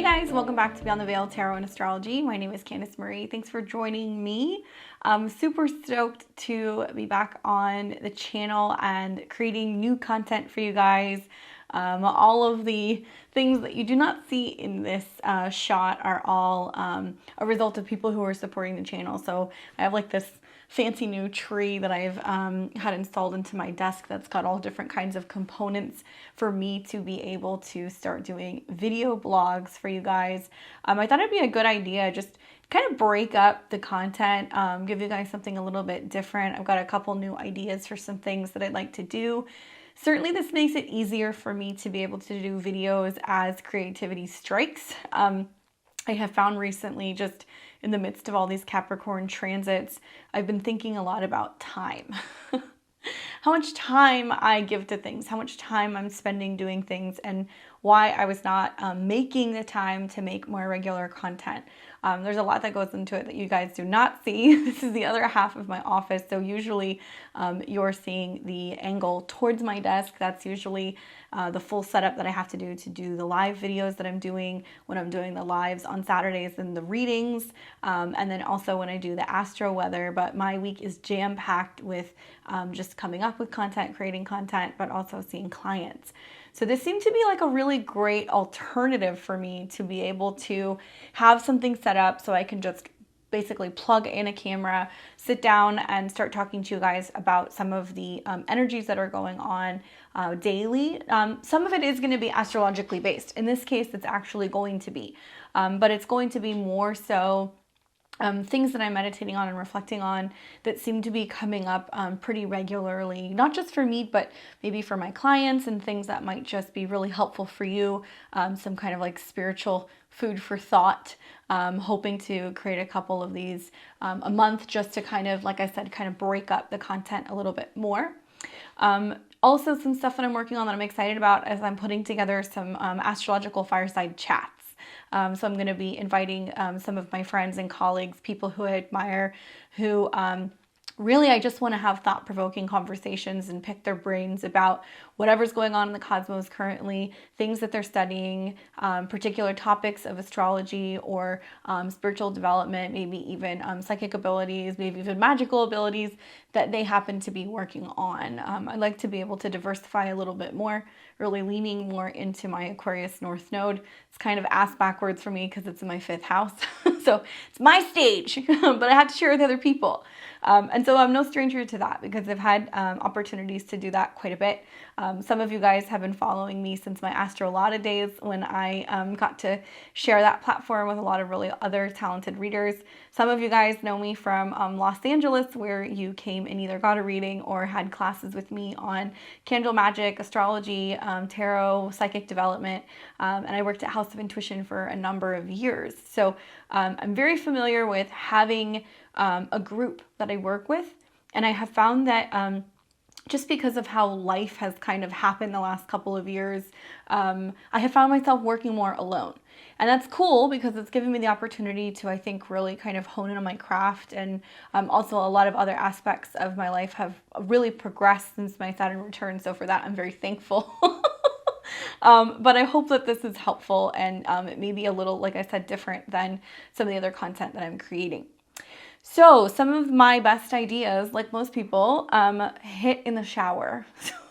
guys, welcome back to Beyond the Veil Tarot and Astrology. My name is Candice Marie. Thanks for joining me. I'm super stoked to be back on the channel and creating new content for you guys. All of the things that you do not see in this shot are all a result of people who are supporting the channel. So I have like this fancy new tree that I've had installed into my desk that's got all different kinds of components for me to be able to start doing video blogs for you guys. I thought it'd be a good idea, just kind of break up the content, give you guys something a little bit different. I've got a couple new ideas for some things that I'd like to do. Certainly this makes it easier for me to be able to do videos as creativity strikes. I have found recently, just in the midst of all these Capricorn transits, I've been thinking a lot about time. How much time I give to things, how much time I'm spending doing things, and why I was not making the time to make more regular content. There's a lot that goes into it that you guys do not see. This is the other half of my office. So usually you're seeing the angle towards my desk. That's usually the full setup that I have to do the live videos that I'm doing when I'm doing the lives on Saturdays and the readings. And then also when I do the astro weather. But my week is jam-packed with just coming up with content, creating content, but also seeing clients. So this seemed to be like a really great alternative for me to be able to have something set up so I can just basically plug in a camera, sit down and start talking to you guys about some of the energies that are going on daily. Some of it is going to be astrologically based. In this case, it's actually going to be, but it's going to be more so things that I'm meditating on and reflecting on that seem to be coming up pretty regularly, not just for me, but maybe for my clients, and things that might just be really helpful for you, some kind of like spiritual food for thought. Hoping to create a couple of these a month just to kind of, like I said, kind of break up the content a little bit more. Also, some stuff that I'm working on that I'm excited about as I'm putting together some astrological fireside chats. So I'm going to be inviting some of my friends and colleagues, people who I admire, who really I just want to have thought-provoking conversations and pick their brains about whatever's going on in the cosmos currently, things that they're studying, particular topics of astrology or spiritual development, maybe even psychic abilities, maybe even magical abilities that they happen to be working on. I'd like to be able to diversify a little bit more, really leaning more into my Aquarius North Node. It's kind of ass backwards for me because it's in my 5th house. So it's my stage, but I have to share with other people. And so I'm no stranger to that because I've had opportunities to do that quite a bit. Some of you guys have been following me since my Astrology days when I got to share that platform with a lot of really other talented readers. Some of you guys know me from Los Angeles, where you came and either got a reading or had classes with me on candle magic, astrology, tarot, psychic development, and I worked at House of Intuition for a number of years. So I'm very familiar with having a group that I work with, and I have found that just because of how life has kind of happened the last couple of years, I have found myself working more alone. And that's cool because it's given me the opportunity to, I think, really kind of hone in on my craft, and also a lot of other aspects of my life have really progressed since my Saturn return. So for that, I'm very thankful. But I hope that this is helpful, and it may be a little, like I said, different than some of the other content that I'm creating. So some of my best ideas, like most people, hit in the shower.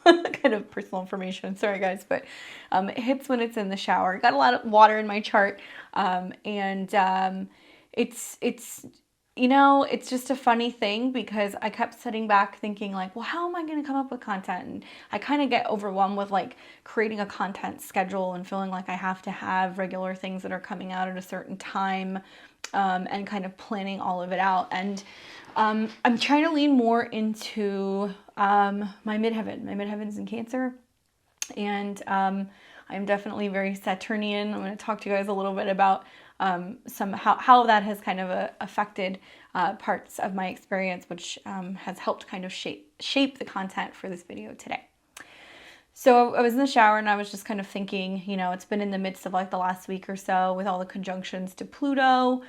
Kind of personal information, sorry guys, but it hits when it's in the shower. Got a lot of water in my chart, and it's you know, it's just a funny thing because I kept sitting back thinking like, well, how am I going to come up with content? And I kind of get overwhelmed with like creating a content schedule and feeling like I have to have regular things that are coming out at a certain time, and kind of planning all of it out. And I'm trying to lean more into my midheaven. My midheaven's in Cancer, and I'm definitely very Saturnian. I'm going to talk to you guys a little bit about how that has kind of affected parts of my experience, which has helped kind of shape the content for this video today. So I was in the shower and I was just kind of thinking, you know, it's been in the midst of like the last week or so with all the conjunctions to Pluto,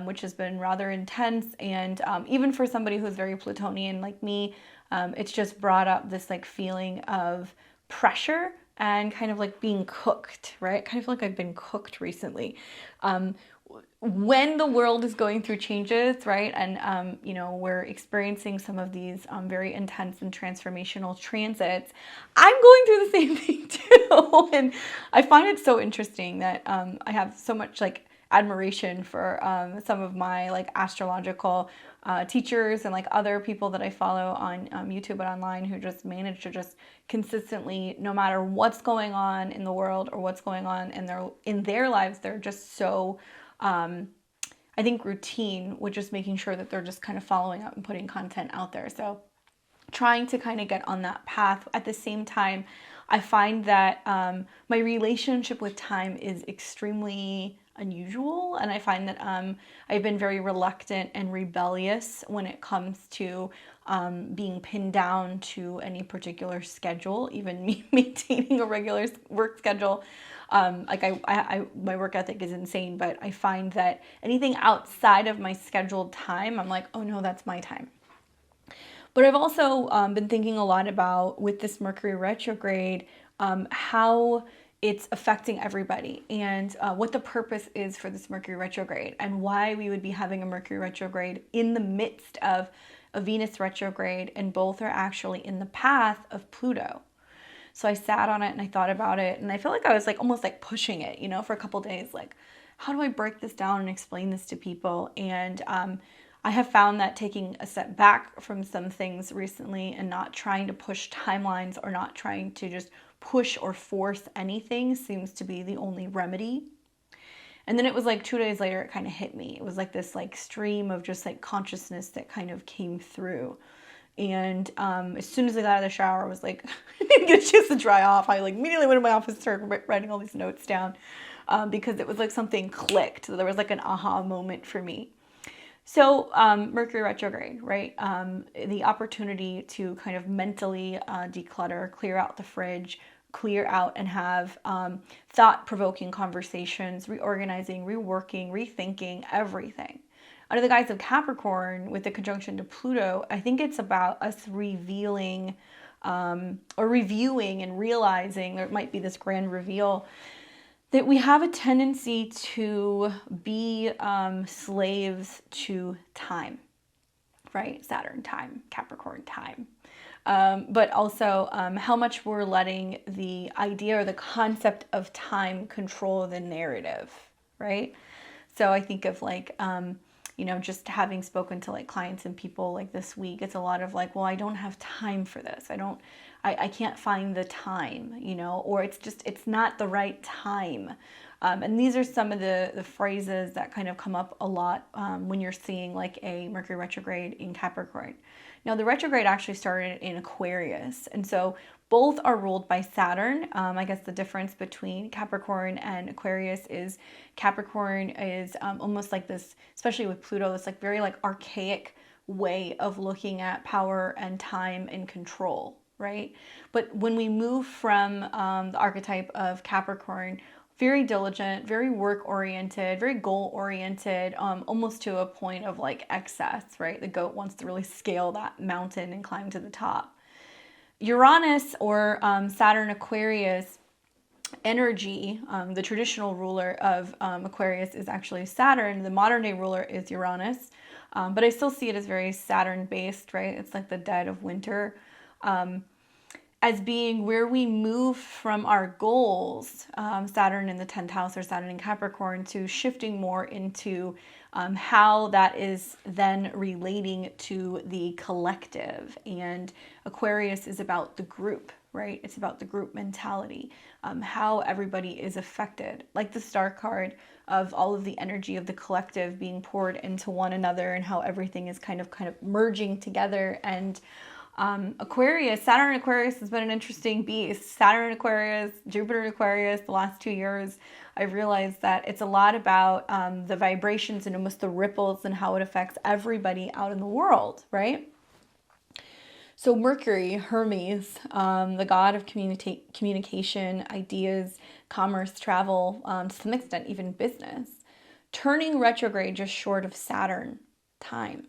which has been rather intense. And even for somebody who's very Plutonian like me, it's just brought up this like feeling of pressure and kind of like being cooked, right? Kind of feel like I've been cooked recently. When the world is going through changes, right? And, you know, we're experiencing some of these very intense and transformational transits, I'm going through the same thing too. And I find it so interesting that I have so much like admiration for some of my like astrological teachers and like other people that I follow on YouTube and online who just manage to just consistently, no matter what's going on in the world or what's going on in their lives, they're just so I think routine with just making sure that they're just kind of following up and putting content out there. So trying to kind of get on that path. At the same time, I find that my relationship with time is extremely unusual, and I find that I've been very reluctant and rebellious when it comes to being pinned down to any particular schedule, even me maintaining a regular work schedule. Like my work ethic is insane, but I find that anything outside of my scheduled time, I'm like, oh no, that's my time. But I've also been thinking a lot about, with this Mercury retrograde, how it's affecting everybody, and what the purpose is for this Mercury retrograde, and why we would be having a Mercury retrograde in the midst of a Venus retrograde, and both are actually in the path of Pluto. So I sat on it and I thought about it, and I feel like I was like almost like pushing it, you know, for a couple days, like, how do I break this down and explain this to people? And I have found that taking a step back from some things recently and not trying to push timelines or not trying to just push or force anything seems to be the only remedy. And then it was like 2 days later, it kind of hit me. It was like this like stream of just like consciousness that kind of came through. And as soon as I got out of the shower, I was like, I didn't get a chance to dry off. I like immediately went to my office, started writing all these notes down because it was like something clicked. So there was like an aha moment for me. So Mercury retrograde, right? The opportunity to kind of mentally declutter, clear out the fridge, clear out and have thought-provoking conversations, reorganizing, reworking, rethinking everything. Under the guise of Capricorn, with the conjunction to Pluto, I think it's about us revealing or reviewing and realizing, there might be this grand reveal, that we have a tendency to be slaves to time, right? Saturn time, Capricorn time. But also how much we're letting the idea or the concept of time control the narrative, right? So I think of like, you know, just having spoken to like clients and people like this week, it's a lot of like, well, I don't have time for this. I can't find the time, you know, or it's not the right time. And these are some of the phrases that kind of come up a lot when you're seeing like a Mercury retrograde in Capricorn. Now, the retrograde actually started in Aquarius, and so both are ruled by Saturn. I guess the difference between Capricorn and Aquarius is Capricorn is almost like this, especially with Pluto, this like very like archaic way of looking at power and time and control, right? But when we move from the archetype of Capricorn, very diligent, very work-oriented, very goal-oriented, almost to a point of like excess, right? The goat wants to really scale that mountain and climb to the top. Uranus or Saturn Aquarius energy, the traditional ruler of Aquarius is actually Saturn. The modern day ruler is Uranus, but I still see it as very Saturn-based, right? It's like the dead of winter. As being where we move from our goals, Saturn in the 10th house or Saturn in Capricorn, to shifting more into how that is then relating to the collective. And Aquarius is about the group, right? It's about the group mentality, how everybody is affected, like the star card of all of the energy of the collective being poured into one another, and how everything is kind of merging together. And Aquarius, Saturn in Aquarius has been an interesting beast. Saturn in Aquarius, Jupiter in Aquarius, the last 2 years, I've realized that it's a lot about the vibrations and almost the ripples and how it affects everybody out in the world, right? So Mercury, Hermes, the god of communication, ideas, commerce, travel, to some extent even business, turning retrograde just short of Saturn time.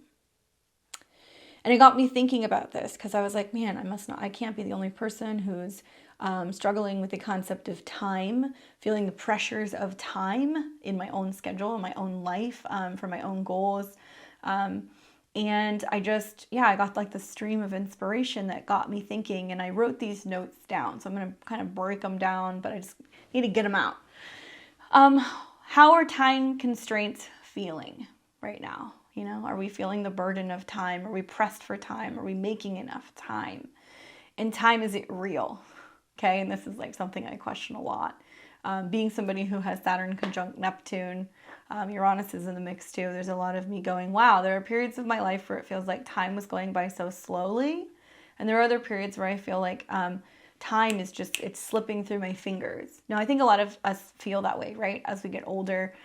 And it got me thinking about this because I was like, man, I can't be the only person who's struggling with the concept of time, feeling the pressures of time in my own schedule, in my own life, for my own goals. And I got like the stream of inspiration that got me thinking, and I wrote these notes down. So I'm going to kind of break them down, but I just need to get them out. How are time constraints feeling right now? You know, are we feeling the burden of time? Are we pressed for time? Are we making enough time? And time, is it real? Okay, and this is like something I question a lot. Being somebody who has Saturn conjunct Neptune, Uranus is in the mix too. There's a lot of me going, wow, there are periods of my life where it feels like time was going by so slowly. And there are other periods where I feel like time is just, it's slipping through my fingers. Now, I think a lot of us feel that way, right? As we get older,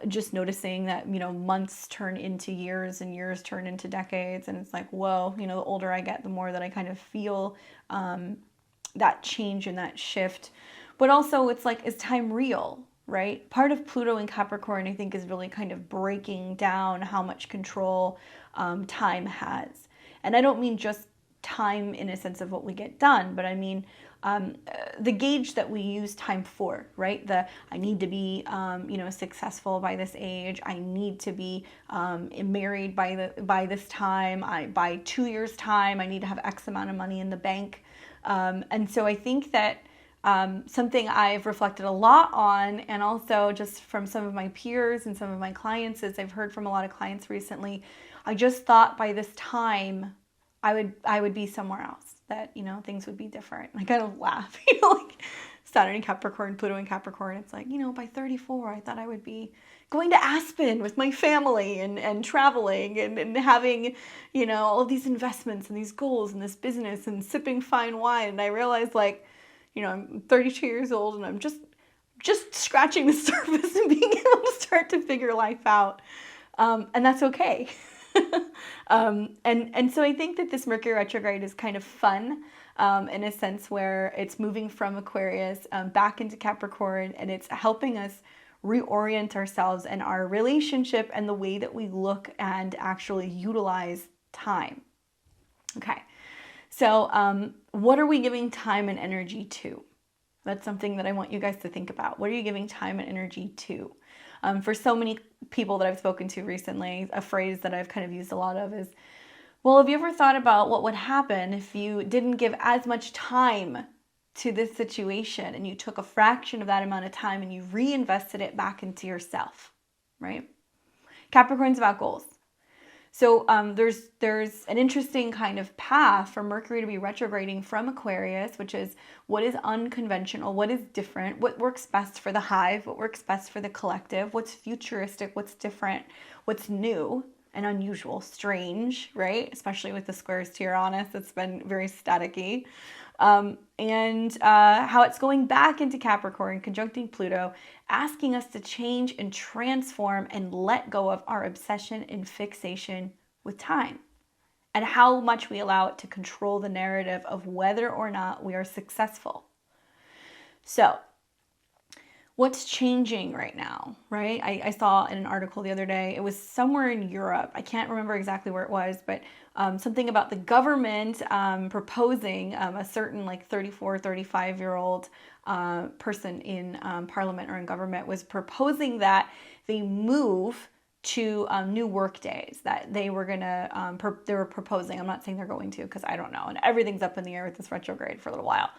just noticing that, you know, months turn into years and years turn into decades. And it's like, whoa, you know, the older I get, the more that I kind of feel that change and that shift. But also it's like, is time real, right? Part of Pluto in Capricorn, I think, is really kind of breaking down how much control time has. And I don't mean just time in a sense of what we get done, but I mean the gauge that we use time for, right? I need to be, you know, successful by this age. I need to be married by this time. By 2 years' time, I need to have X amount of money in the bank. And so I think that something I've reflected a lot on, and also just from some of my peers and some of my clients, as I've heard from a lot of clients recently, I just thought by this time I would be somewhere else, that, you know, things would be different. And I kind of laugh, you know, like Saturn in Capricorn, Pluto in Capricorn. It's like, you know, by 34, I thought I would be going to Aspen with my family and traveling and having, you know, all of these investments and these goals and this business and sipping fine wine. And I realized, like, you know, I'm 32 years old and I'm just scratching the surface and being able to start to figure life out. And that's okay. And so I think that this Mercury retrograde is kind of fun in a sense where it's moving from Aquarius back into Capricorn, and it's helping us reorient ourselves and our relationship and the way that we look and actually utilize time. Okay, so what are we giving time and energy to? That's something that I want you guys to think about. What are you giving time and energy to? For so many people that I've spoken to recently, a phrase that I've kind of used a lot of is, well, have you ever thought about what would happen if you didn't give as much time to this situation and you took a fraction of that amount of time and you reinvested it back into yourself, right? Capricorn's about goals. So there's an interesting kind of path for Mercury to be retrograding from Aquarius, which is what is unconventional, what is different, what works best for the hive, what works best for the collective, what's futuristic, what's different, what's new and unusual, strange, right? Especially with the squares to Uranus, it's been very staticky. And how it's going back into Capricorn, conjuncting Pluto, asking us to change and transform and let go of our obsession and fixation with time, and how much we allow it to control the narrative of whether or not we are successful. So what's changing right now, right? I saw in an article the other day, it was somewhere in Europe. I can't remember exactly where it was, but something about the government proposing a certain like 34, 35-year-old person in parliament or in government was proposing that they move to new work days, that they were gonna, they were proposing, I'm not saying they're going to because I don't know, and everything's up in the air with this retrograde for a little while,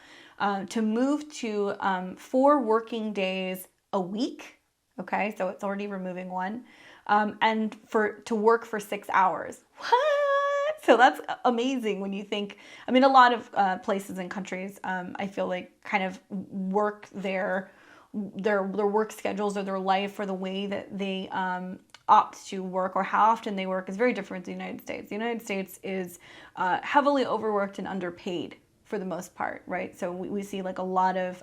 to move to 4 working days a week, okay, so it's already removing one, and to work for 6 hours. What? So that's amazing when you think, I mean, a lot of places and countries, I feel like kind of work their work schedules or their life or the way that they opt to work or how often they work is very different than the United States. The United States is heavily overworked and underpaid for the most part, right? So we see like a lot of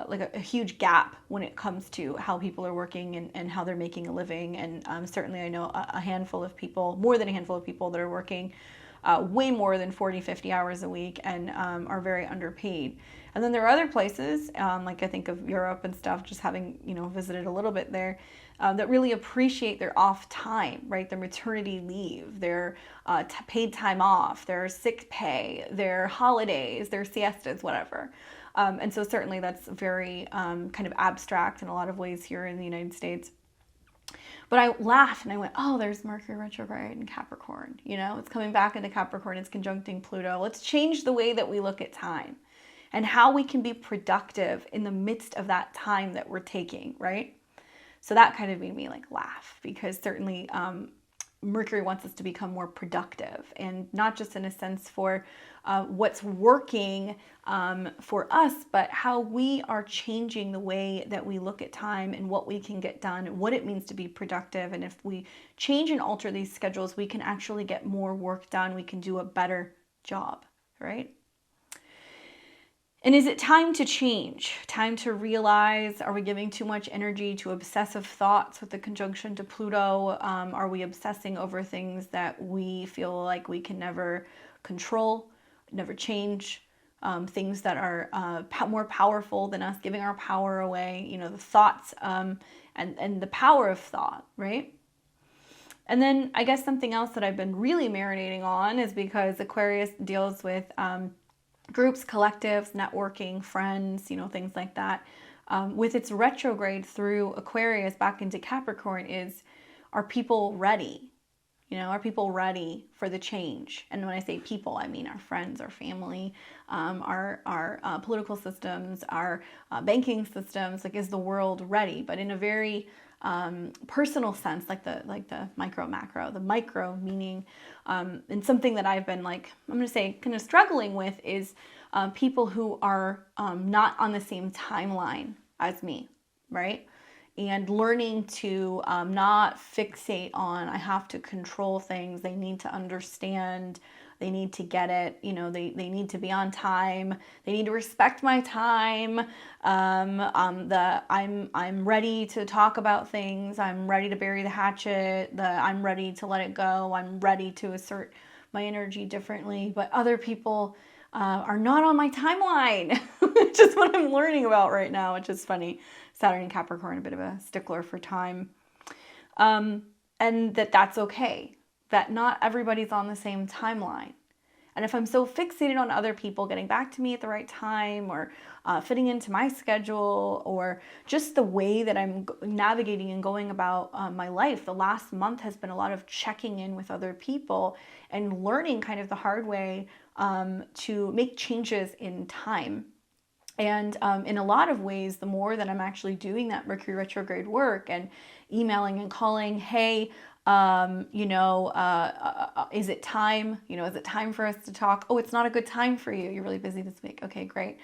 like a huge gap when it comes to how people are working and how they're making a living. And certainly I know a handful of people, more than a handful of people that are working way more than 40, 50 hours a week and are very underpaid. And then there are other places, like I think of Europe and stuff, just having, visited a little bit there, that really appreciate their off time, right? Their maternity leave, their paid time off, their sick pay, their holidays, their siestas, whatever. And so certainly that's very kind of abstract in a lot of ways here in the United States. But I laughed and I went, oh, there's Mercury retrograde in Capricorn. It's coming back into Capricorn. It's conjuncting Pluto. Let's change the way that we look at time and how we can be productive in the midst of that time that we're taking, right? So that kind of made me laugh, because certainly Mercury wants us to become more productive, and not just in a sense for what's working for us, but how we are changing the way that we look at time and what we can get done and what it means to be productive. And if we change and alter these schedules, we can actually get more work done. We can do a better job, right? And is it time to change? Time to realize, are we giving too much energy to obsessive thoughts with the conjunction to Pluto? Are we obsessing over things that we feel like we can never control, never change? Things that are more powerful than us, giving our power away, the thoughts and the power of thought, right? And then I guess something else that I've been really marinating on is because Aquarius deals with groups, collectives, networking, friends, things like that. With its retrograde through Aquarius back into Capricorn are people ready? Are people ready for the change? And when I say people, I mean our friends, our family, our political systems, our banking systems. Is the world ready? But in a very personal sense, like the micro, macro. The micro meaning, and something that I've been I'm going to say kind of struggling with is people who are not on the same timeline as me, right? And learning to not fixate on, I have to control things. They need to understand. They need to get it. They need to be on time. They need to respect my time. I'm ready to talk about things. I'm ready to bury the hatchet. I'm ready to let it go. I'm ready to assert my energy differently. But other people are not on my timeline, which is what I'm learning about right now, which is funny. Saturn in Capricorn, a bit of a stickler for time. And that's okay, that not everybody's on the same timeline. And if I'm so fixated on other people getting back to me at the right time, or fitting into my schedule, or just the way that I'm navigating and going about my life, the last month has been a lot of checking in with other people and learning kind of the hard way to make changes in time. And in a lot of ways, the more that I'm actually doing that Mercury retrograde work and emailing and calling, hey, is it time? Is it time for us to talk? Oh, it's not a good time for you. You're really busy this week. Okay, great.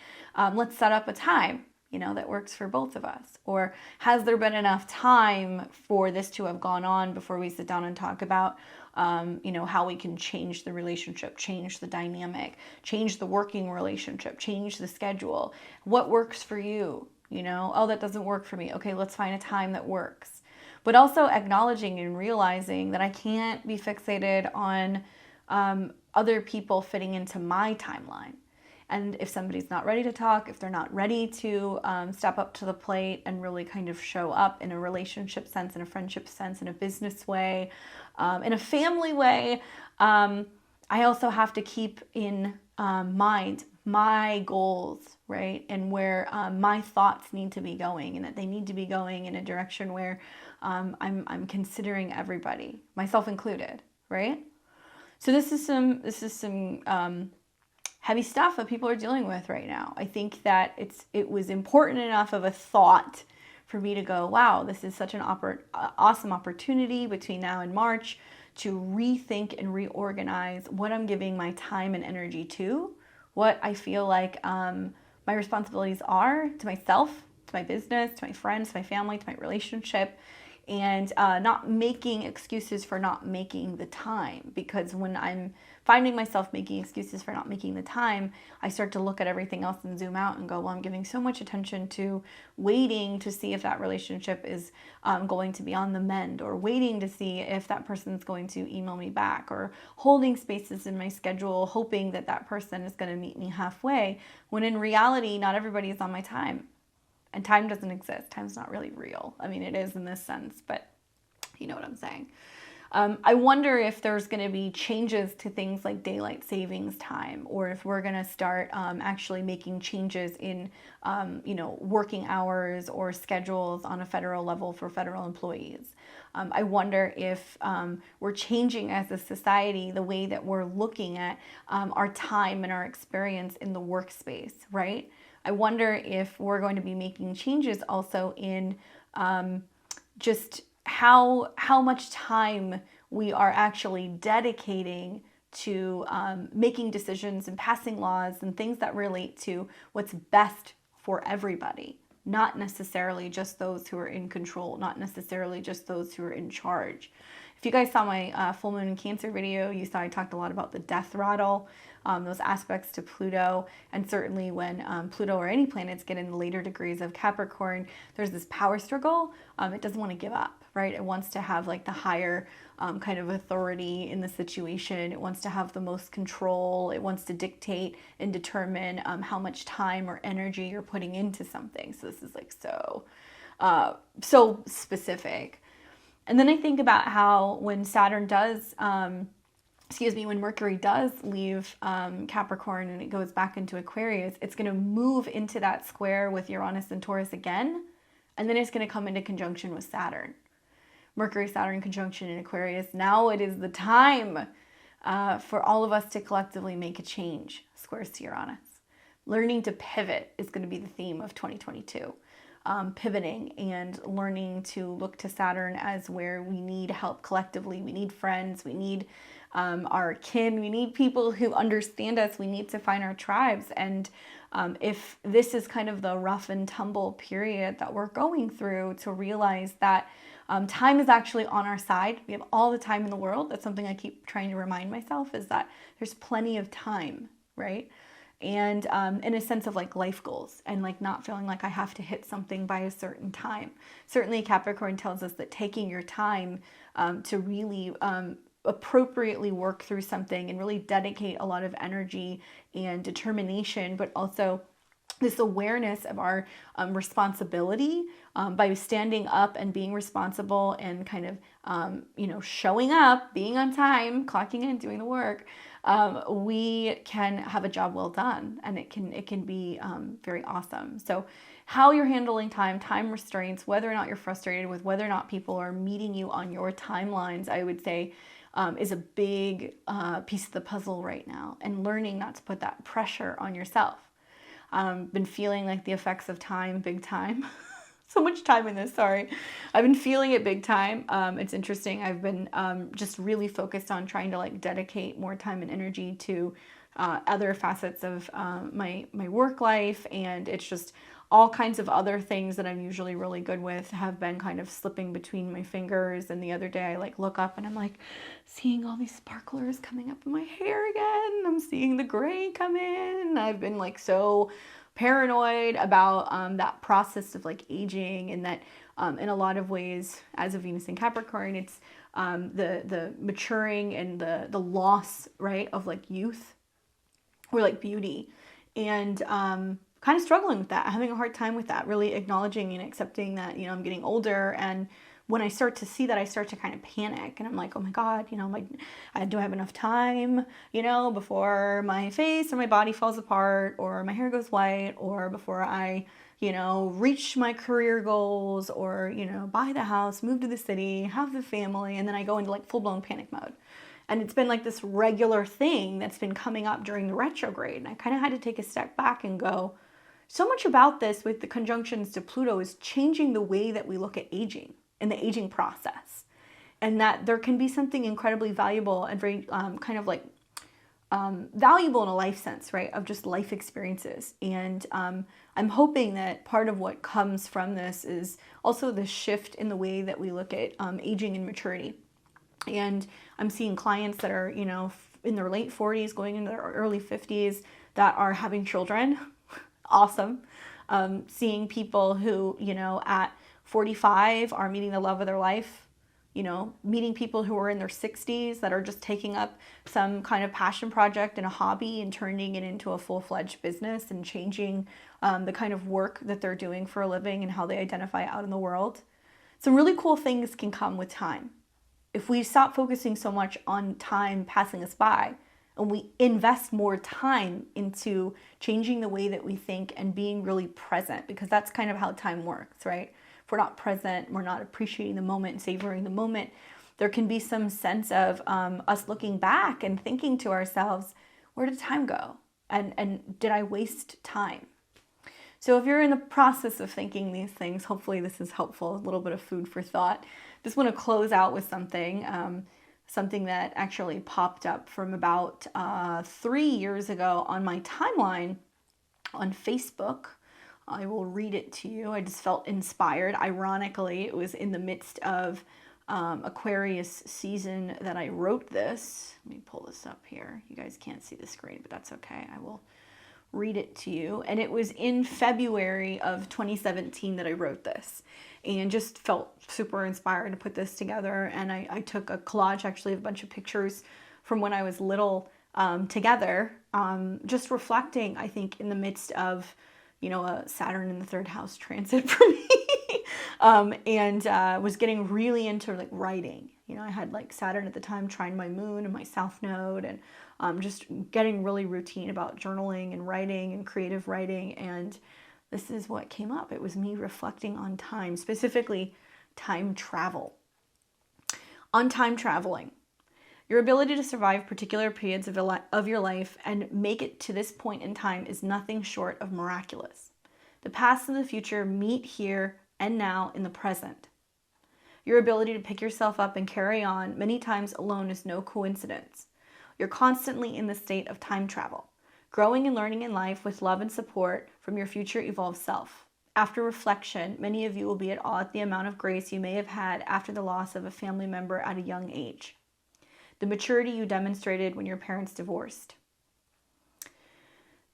Let's set up a time, that works for both of us. Or has there been enough time for this to have gone on before we sit down and talk about how we can change the relationship, change the dynamic, change the working relationship, change the schedule. What works for you? Oh, that doesn't work for me. Okay, let's find a time that works. But also acknowledging and realizing that I can't be fixated on other people fitting into my timeline. And if somebody's not ready to talk, if they're not ready to step up to the plate and really kind of show up in a relationship sense, in a friendship sense, in a business way, in a family way, I also have to keep in mind my goals, right? And where my thoughts need to be going, and that they need to be going in a direction where I'm considering everybody, myself included, right? So this is some heavy stuff that people are dealing with right now. I think that it was important enough of a thought for me to go, wow, this is such an awesome opportunity between now and March to rethink and reorganize what I'm giving my time and energy to, what I feel like my responsibilities are to myself, to my business, to my friends, to my family, to my relationship, and not making excuses for not making the time. Because when I'm finding myself making excuses for not making the time, I start to look at everything else and zoom out and go, well, I'm giving so much attention to waiting to see if that relationship is going to be on the mend, or waiting to see if that person's going to email me back, or holding spaces in my schedule, hoping that that person is going to meet me halfway, when in reality, not everybody is on my time. And time doesn't exist. Time's not really real. I mean, it is in this sense, but you know what I'm saying. I wonder if there's going to be changes to things like daylight savings time, or if we're going to start actually making changes in, working hours or schedules on a federal level for federal employees. I wonder if we're changing as a society the way that we're looking at our time and our experience in the workspace, right? I wonder if we're going to be making changes also in just how much time we are actually dedicating to making decisions and passing laws and things that relate to what's best for everybody, not necessarily just those who are in control, not necessarily just those who are in charge. If you guys saw my full moon in Cancer video, you saw I talked a lot about the death rattle, those aspects to Pluto, and certainly when Pluto or any planets get in the later degrees of Capricorn, there's this power struggle. It doesn't want to give up, right? It wants to have like the higher kind of authority in the situation. It wants to have the most control. It wants to dictate and determine how much time or energy you're putting into something. So this is like so specific. And then I think about how when Saturn does, when Mercury does leave Capricorn and it goes back into Aquarius, it's going to move into that square with Uranus and Taurus again, and then it's going to come into conjunction with Saturn. Mercury-Saturn conjunction in Aquarius. Now it is the time for all of us to collectively make a change. Squares to Uranus. Learning to pivot is going to be the theme of 2022. Pivoting and learning to look to Saturn as where we need help collectively. We need friends. We need our kin. We need people who understand us. We need to find our tribes. And if this is kind of the rough and tumble period that we're going through, to realize that time is actually on our side. We have all the time in the world. That's something I keep trying to remind myself, is that there's plenty of time, right? And in a sense of like life goals, and like not feeling like I have to hit something by a certain time. Certainly Capricorn tells us that taking your time to really appropriately work through something and really dedicate a lot of energy and determination, but also this awareness of our responsibility by standing up and being responsible and kind of, showing up, being on time, clocking in, doing the work. We can have a job well done, and it can be very awesome. So how you're handling time restraints, whether or not you're frustrated with whether or not people are meeting you on your timelines, I would say is a big piece of the puzzle right now, and learning not to put that pressure on yourself. Been feeling like the effects of time big time. So much time in this, sorry. I've been feeling it big time. It's interesting. I've been just really focused on trying to like dedicate more time and energy to other facets of my work life, and it's just all kinds of other things that I'm usually really good with have been kind of slipping between my fingers. And the other day I like look up and I'm like seeing all these sparklers coming up in my hair again. I'm seeing the gray come in. I've been like so paranoid about that process of like aging, and that in a lot of ways, as a Venus in Capricorn, it's the maturing and the loss, right, of like youth or like beauty, and kind of struggling with that, having a hard time with that, really acknowledging and accepting that, I'm getting older. And when I start to see that, I start to kind of panic, and I'm like, oh my God, do I have enough time, before my face or my body falls apart, or my hair goes white, or before I, reach my career goals, or, buy the house, move to the city, have the family. And then I go into like full blown panic mode. And it's been like this regular thing that's been coming up during the retrograde. And I kind of had to take a step back and go, so much about this with the conjunctions to Pluto is changing the way that we look at aging and the aging process. And that there can be something incredibly valuable and very valuable in a life sense, right? Of just life experiences. And I'm hoping that part of what comes from this is also the shift in the way that we look at aging and maturity. And I'm seeing clients that are, in their late 40s, going into their early 50s that are having children. Awesome. Seeing people who, at 45 are meeting the love of their life. Meeting people who are in their 60s that are just taking up some kind of passion project and a hobby and turning it into a full-fledged business and changing the kind of work that they're doing for a living and how they identify out in the world. Some really cool things can come with time. If we stop focusing so much on time passing us by and we invest more time into changing the way that we think and being really present, because that's kind of how time works, right? If we're not present, we're not appreciating the moment and savoring the moment, there can be some sense of us looking back and thinking to ourselves, where did time go? And did I waste time? So if you're in the process of thinking these things, hopefully this is helpful, a little bit of food for thought. Just want to close out with something, something that actually popped up from about 3 years ago on my timeline on Facebook. I will read it to you. I just felt inspired. Ironically, it was in the midst of Aquarius season that I wrote this. Let me pull this up here. You guys can't see the screen, but that's okay. I will read it to you. And it was in February of 2017 that I wrote this, and just felt super inspired to put this together. And I took a collage, actually, of a bunch of pictures from when I was little together, just reflecting, I think, in the midst of a Saturn in the third house transit for me, and was getting really into like writing. I had like Saturn at the time trying my moon and my south node, and just getting really routine about journaling and writing and creative writing. And this is what came up. It was me reflecting on time, specifically time travel. On time traveling. Your ability to survive particular periods of your life and make it to this point in time is nothing short of miraculous. The past and the future meet here and now in the present. Your ability to pick yourself up and carry on many times alone is no coincidence. You're constantly in the state of time travel, growing and learning in life with love and support from your future evolved self. After reflection, many of you will be at awe at the amount of grace you may have had after the loss of a family member at a young age. The maturity you demonstrated when your parents divorced.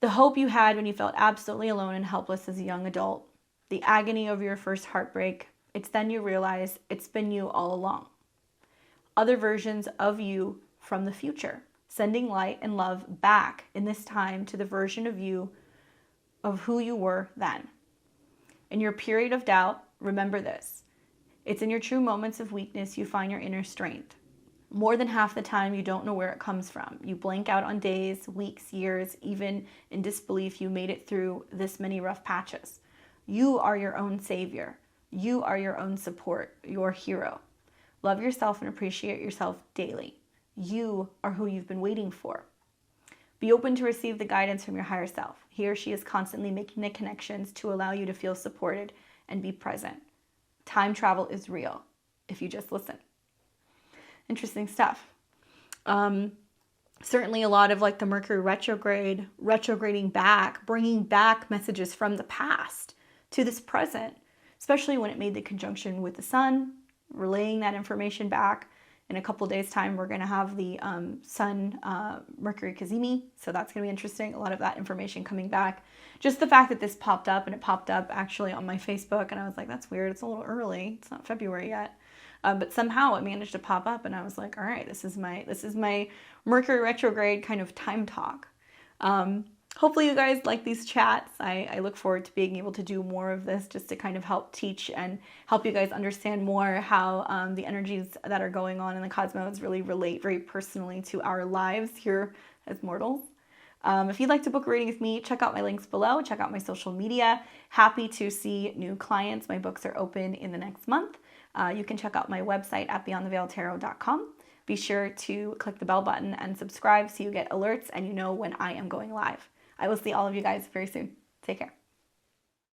The hope you had when you felt absolutely alone and helpless as a young adult. The agony over your first heartbreak. It's then you realize it's been you all along. Other versions of you from the future, sending light and love back in this time to the version of you of who you were then. In your period of doubt, remember this. It's in your true moments of weakness you find your inner strength. More than half the time, you don't know where it comes from. You blank out on days, weeks, years, even in disbelief you made it through this many rough patches. You are your own savior. You are your own support, your hero. Love yourself and appreciate yourself daily. You are who you've been waiting for. Be open to receive the guidance from your higher self. He or she is constantly making the connections to allow you to feel supported and be present. Time travel is real if you just listen. Interesting stuff. Certainly a lot of like the Mercury retrograde, retrograding back, bringing back messages from the past to this present, especially when it made the conjunction with the sun, relaying that information back. In a couple days' time, we're going to have the Sun Mercury Cazimi, so that's going to be interesting. A lot of that information coming back. Just the fact that this popped up, and it popped up actually on my Facebook, and I was like, that's weird. It's a little early. It's not February yet. But somehow it managed to pop up, and I was like, all right, this is my Mercury retrograde kind of time talk. Hopefully you guys like these chats. I look forward to being able to do more of this just to kind of help teach and help you guys understand more how the energies that are going on in the cosmos really relate very personally to our lives here as mortals. If you'd like to book a reading with me, check out my links below. Check out my social media. Happy to see new clients. My books are open in the next month. You can check out my website at beyondtheveiltarot.com. Be sure to click the bell button and subscribe so you get alerts and you know when I am going live. I will see all of you guys very soon. Take care.